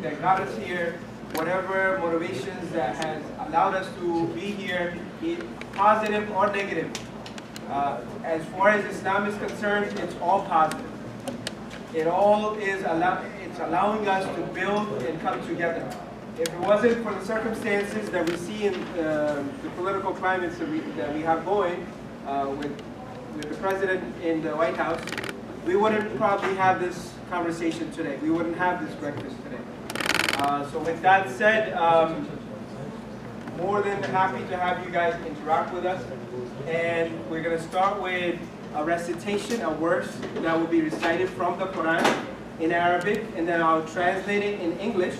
that got us here, whatever motivations that has allowed us to be here, positive or negative. As far as Islam is concerned, it's all positive. It all is it's allowing us to build and come together. If it wasn't for the circumstances that we see in the political climates that we have going with the president in the White House, we wouldn't probably have this conversation today. We wouldn't have this breakfast today. So with that said, more than happy to have you guys interact with us. And we're going to start with a recitation, a verse that will be recited from the Quran in Arabic, and then I'll translate it in English.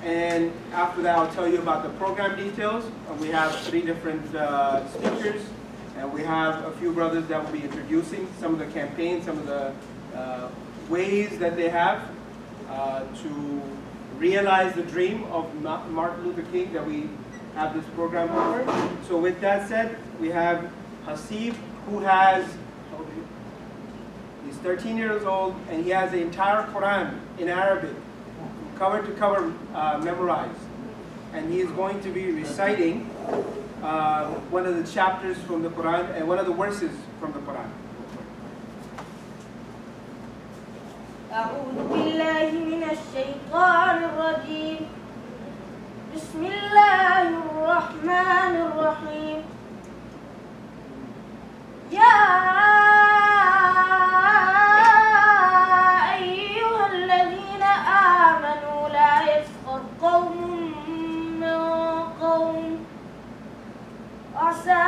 And after that, I'll tell you about the program details. We have 3 different speakers, and we have a few brothers that will be introducing some of the campaigns, some of the ways that they have to realize the dream of Martin Luther King that we have this program over. So with that said, we have Hasib, who has, he's 13 years old, and he has the entire Quran in Arabic, cover to cover memorized. And he is going to be reciting one of the chapters from the Quran and one of the verses from the Quran. أعوذ بالله من الشيطان الرجيم بسم الله الرحمن الرحيم يا أيها الذين آمنوا لا يسخر قوم من قوم عسى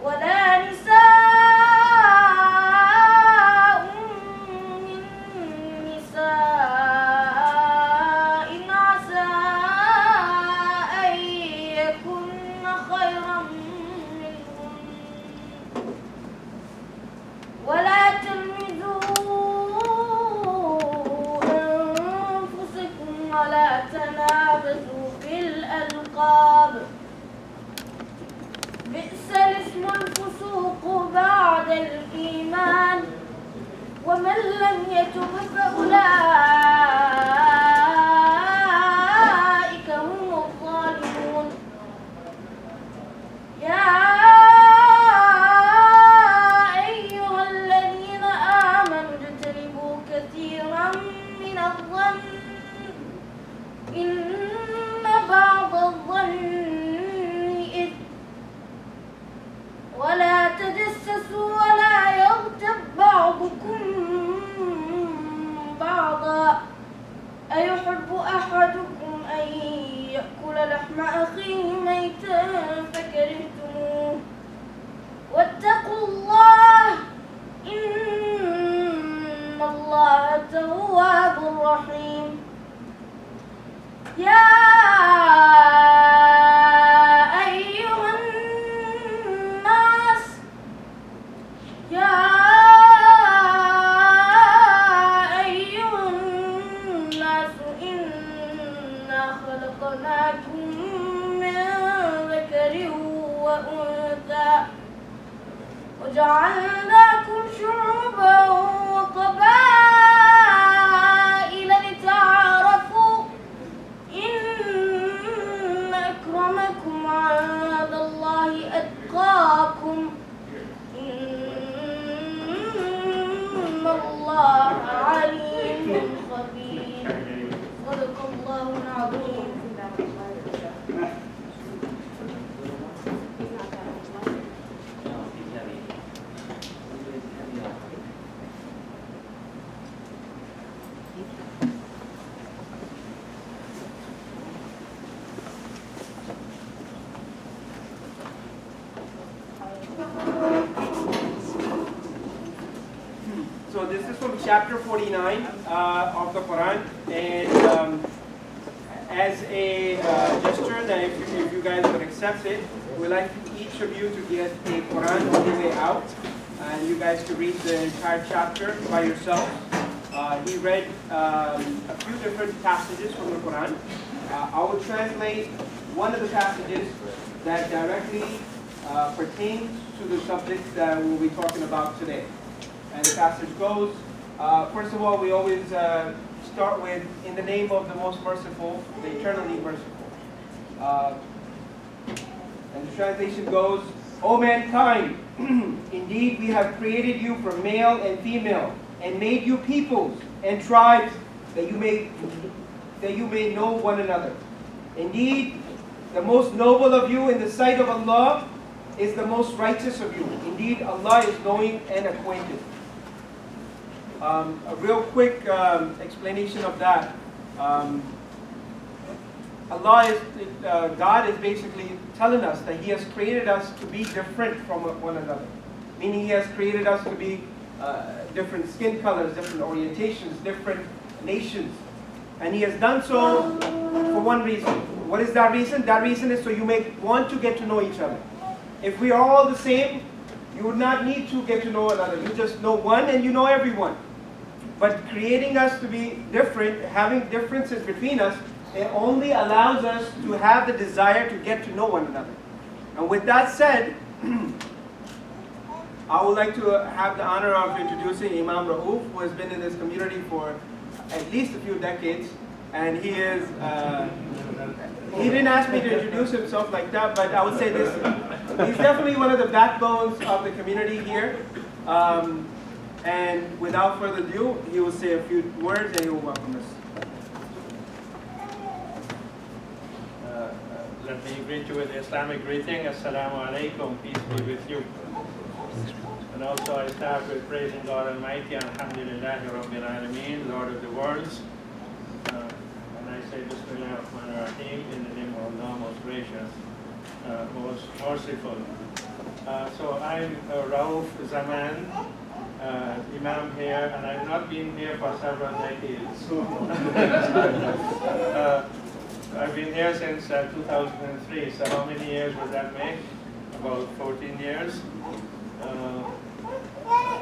ولا نساء من نساء عسى أن يكن خيرا منهم ولا تلمزوا أنفسكم ولا تنابزوا بالألقاب بئس الاسم الفسوق بعد الإيمان ومن لم يتب فأولئك هم الظالمون يا أيها الذين آمنوا اجتنبوا كثيرا من الظن إن بعض الظن ولا تجسسوا ولا يغتب بعضكم بعضا أيحب أحدكم أن يأكل لحم أخيه ميتا فكرهتموه واتقوا الله إن الله تواب رحيم يا وجعلناكم شعوبا وقبائل لتعارفوا إن أكرمكم عند الله أتقاكم إن الله عليم خبير صدق الله العظيم. So this is from chapter 49 of the Quran, and as a gesture that if you guys would accept it, we'd like each of you to get a Quran on the way out, and you guys to read the entire chapter by yourself. He read a few different passages from the Quran. I will translate one of the passages that directly pertains to the subjects that we'll be talking about today. And the passage goes, first of all, we always start with, in the name of the most merciful, the eternally merciful. And the translation goes, O mankind, indeed we have created you from male and female, and made you peoples and tribes that you may know one another. Indeed, the most noble of you in the sight of Allah is the most righteous of you. Indeed, Allah is knowing and acquainted. A real quick explanation of that. God is basically telling us that He has created us to be different from one another. Meaning He has created us to be different skin colors, different orientations, different nations. And He has done so for one reason. What is that reason? That reason is so you may want to get to know each other. If we are all the same, you would not need to get to know another. You just know one and you know everyone. But creating us to be different, having differences between us, it only allows us to have the desire to get to know one another. And with that said, I would like to have the honor of introducing Imam Raouf, who has been in this community for at least a few decades. And he is, he didn't ask me to introduce himself like that, but I would say this, he's definitely one of the backbones of the community here. And without further ado, he will say a few words and he will welcome us. Let me greet you with the Islamic greeting. Assalamu alaikum, peace be with you. And also I start with praising God Almighty, Alhamdulillahi Rabbil Alameen, Lord of the worlds. And I say Bismillah ar-Rahman ar-Rahim, in the name of Allah, most gracious, most merciful. So I'm Raouf Zaman, Imam here, and I've not been here for several decades. I've been here since 2003, so how many years would that make? About 14 years.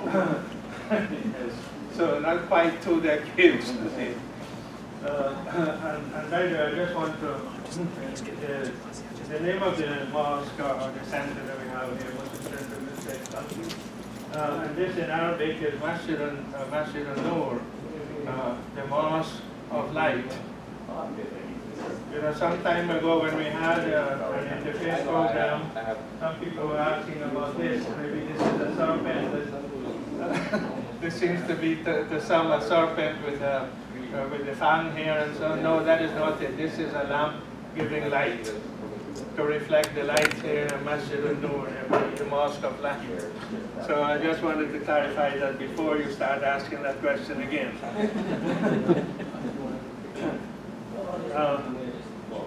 Yes. So not quite 2 decades. And by the way, I just want to, the name of the mosque or the center that we have here, Muslim Center of Mistake, and this in Arabic is Masjid al-Nur, the Mosque of Light. You know, some time ago when we had an Interfaith program, some people were asking about this. Maybe this is a serpent. This seems to be the some a serpent with the fang here and so on. No, that is not it. This is a lamp giving light to reflect the light here in Masjid al-Nur, the Mosque of Light. So I just wanted to clarify that before you start asking that question again.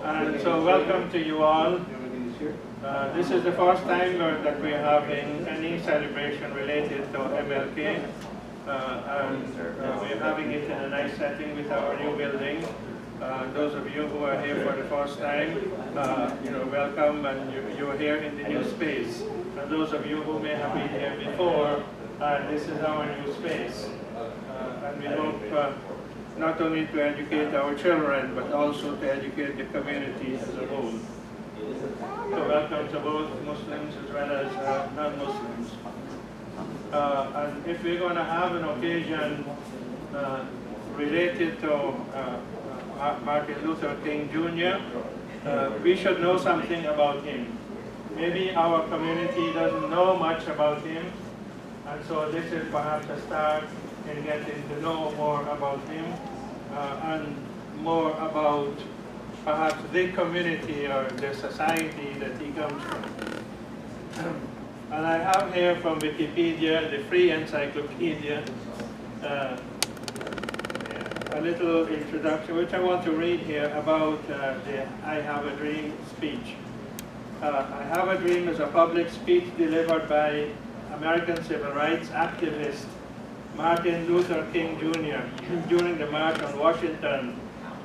And so welcome to you all. This is the first time that we're having any celebration related to MLK. And we're having it in a nice setting with our new building. Those of you who are here for the first time, welcome, and you're here in the new space. And those of you who may have been here before, this is our new space. And we hope not only to educate our children, but also to educate the community as a whole. So welcome to both Muslims as well as non-Muslims. And if we're going to have an occasion related to Martin Luther King Jr., we should know something about him. Maybe our community doesn't know much about him, and so this is perhaps a start in getting to know more about him and more about perhaps the community or the society that he comes from. And I have here from Wikipedia, the free encyclopedia, a little introduction, which I want to read here about the I Have a Dream speech. I Have a Dream is a public speech delivered by American civil rights activist Martin Luther King Jr. during the March on Washington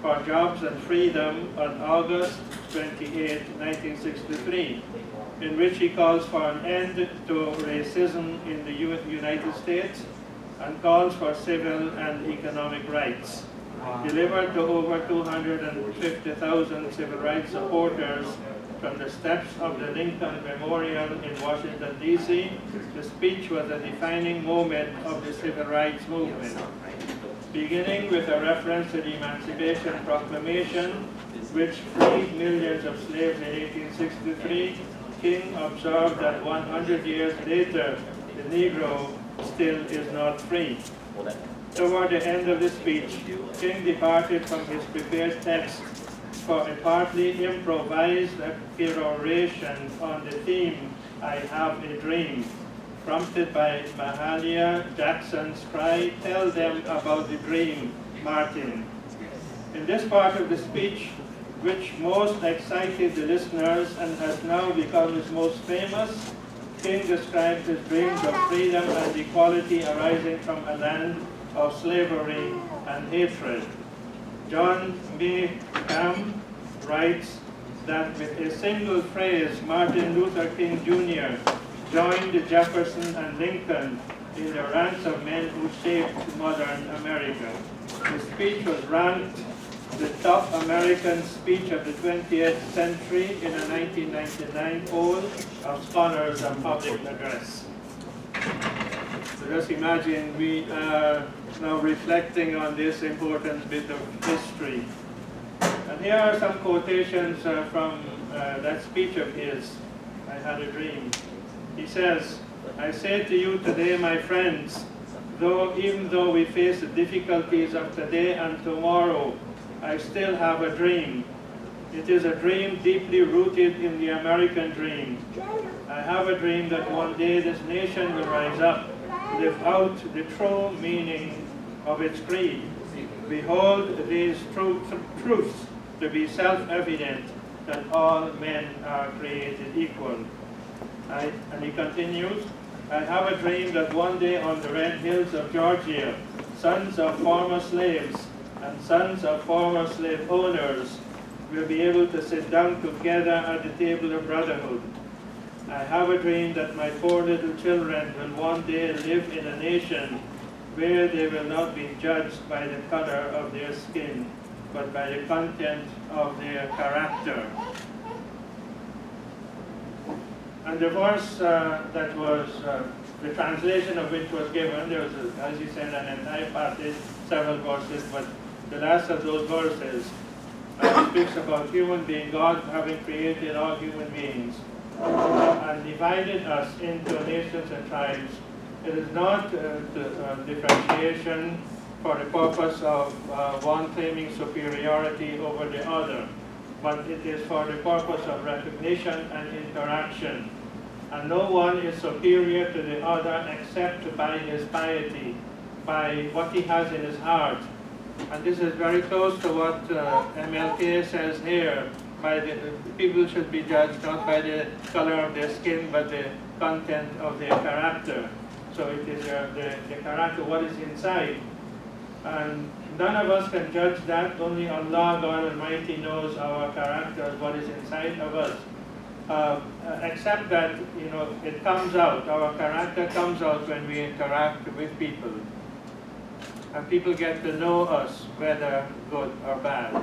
for Jobs and Freedom on August 28, 1963, in which he calls for an end to racism in the United States and calls for civil and economic rights. Delivered to over 250,000 civil rights supporters from the steps of the Lincoln Memorial in Washington, D.C., the speech was a defining moment of the civil rights movement. Beginning with a reference to the Emancipation Proclamation, which freed millions of slaves in 1863, King observed that 100 years later, the Negro still is not free. Toward the end of the speech, King departed from his prepared text for a partly improvised peroration on the theme, I Have a Dream, prompted by Mahalia Jackson's cry, "Tell them about the dream, Martin." In this part of the speech, which most excited the listeners and has now become his most famous, King described his dreams of freedom and equality arising from a land of slavery and hatred. John Mayhem writes that with a single phrase, Martin Luther King Jr. joined Jefferson and Lincoln in the ranks of men who shaped modern America. The speech was ranked the top American speech of the 20th century in a 1999 poll of scholars of public address. So just imagine we are now reflecting on this important bit of history. And here are some quotations from that speech of his, I Had a Dream. He says, "I say to you today, my friends, even though we face the difficulties of today and tomorrow, I still have a dream. It is a dream deeply rooted in the American dream. I have a dream that one day this nation will rise up, live out the true meaning of its creed. We hold these truths to be self-evident, that all men are created equal." And he continues, "I have a dream that one day on the red hills of Georgia, sons of former slaves and sons of former slave owners will be able to sit down together at the table of brotherhood. I have a dream that my 4 little children will one day live in a nation where they will not be judged by the color of their skin, but by the content of their character." And the verse that was, the translation of which was given, there was, as you said, an entire passage, several verses, but the last of those verses speaks about human being, God having created all human beings and divided us into nations and tribes. It is not differentiation for the purpose of one claiming superiority over the other, but it is for the purpose of recognition and interaction. And no one is superior to the other except by his piety, by what he has in his heart. And this is very close to what MLK says here. People should be judged not by the color of their skin, but the content of their character. So it is the character, what is inside. And none of us can judge that. Only Allah, God Almighty, knows our character, what is inside of us. Except that, it comes out, our character comes out when we interact with people. And people get to know us, whether good or bad.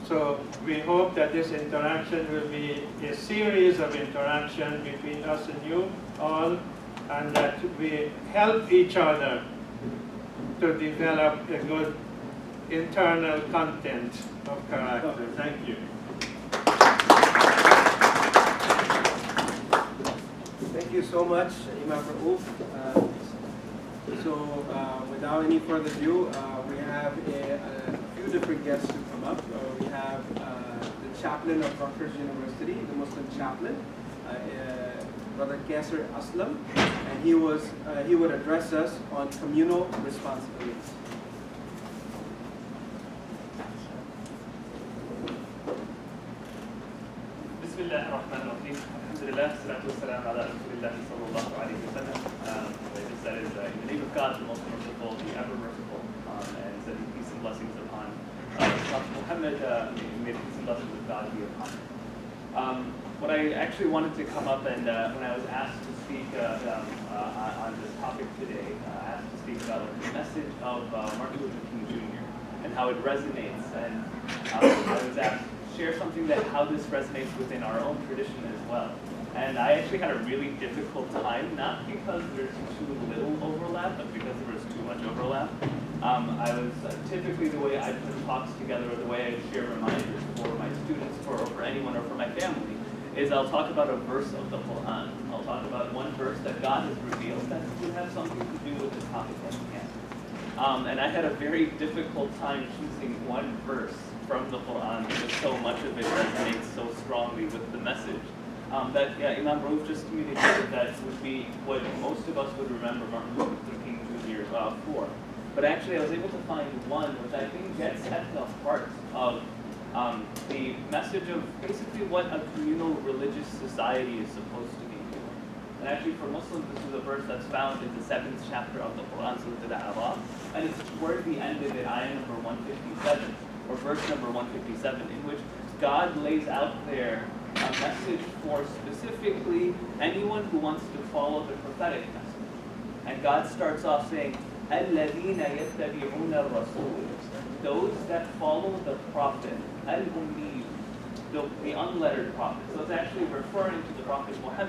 So we hope that this interaction will be a series of interaction between us and you all, and that we help each other to develop a good internal content of character. Thank you. Thank you so much, Imam Raouf. Without any further ado, we have a few different guests to come up. We have the chaplain of Rutgers University, the Muslim chaplain, Brother Qasir Aslam, and he would address us on communal responsibilities. بسم الله الرحمن الرحيم. الحمد لله والصلاة والسلام على رسول الله صلى الله عليه وسلم. That is in the name of God, the most merciful, the ever merciful, and sending peace and blessings upon Prophet Muhammad. May the peace and blessings of God be upon him. What I actually wanted to come up and when I was asked to speak on this topic today, asked to speak about the message of Martin Luther King Jr. and how it resonates. And I was asked share something that how this resonates within our own tradition as well. And I actually had a really difficult time, not because there's too little overlap, but because there was too much overlap. I was typically the way I put talks together, or the way I share reminders for my students, or for anyone, or for my family, is I'll talk about a verse of the Quran. I'll talk about one verse that God has revealed that would have something to do with the topic at hand. And I had a very difficult time choosing one verse from the Quran because so much of it resonates so strongly with the message. Imam Rauf just communicated that would be what most of us would remember Martin Luther King Jr. For. But actually I was able to find one which I think gets at the heart of the message of basically what a communal religious society is supposed to be doing. And actually for Muslims, this is a verse that's found in the 7th chapter of the Quran, Surah Al-A'raf, and it's toward the end of it, ayah number 157, or verse number 157, in which God lays out there a message for specifically anyone who wants to follow the prophetic message. And God starts off saying, الَّذِينَ يَتَّبِعُونَ الرَّسُولَ, those that follow the prophet, al-ummi, the unlettered prophet. So it's actually referring to the prophet Muhammad.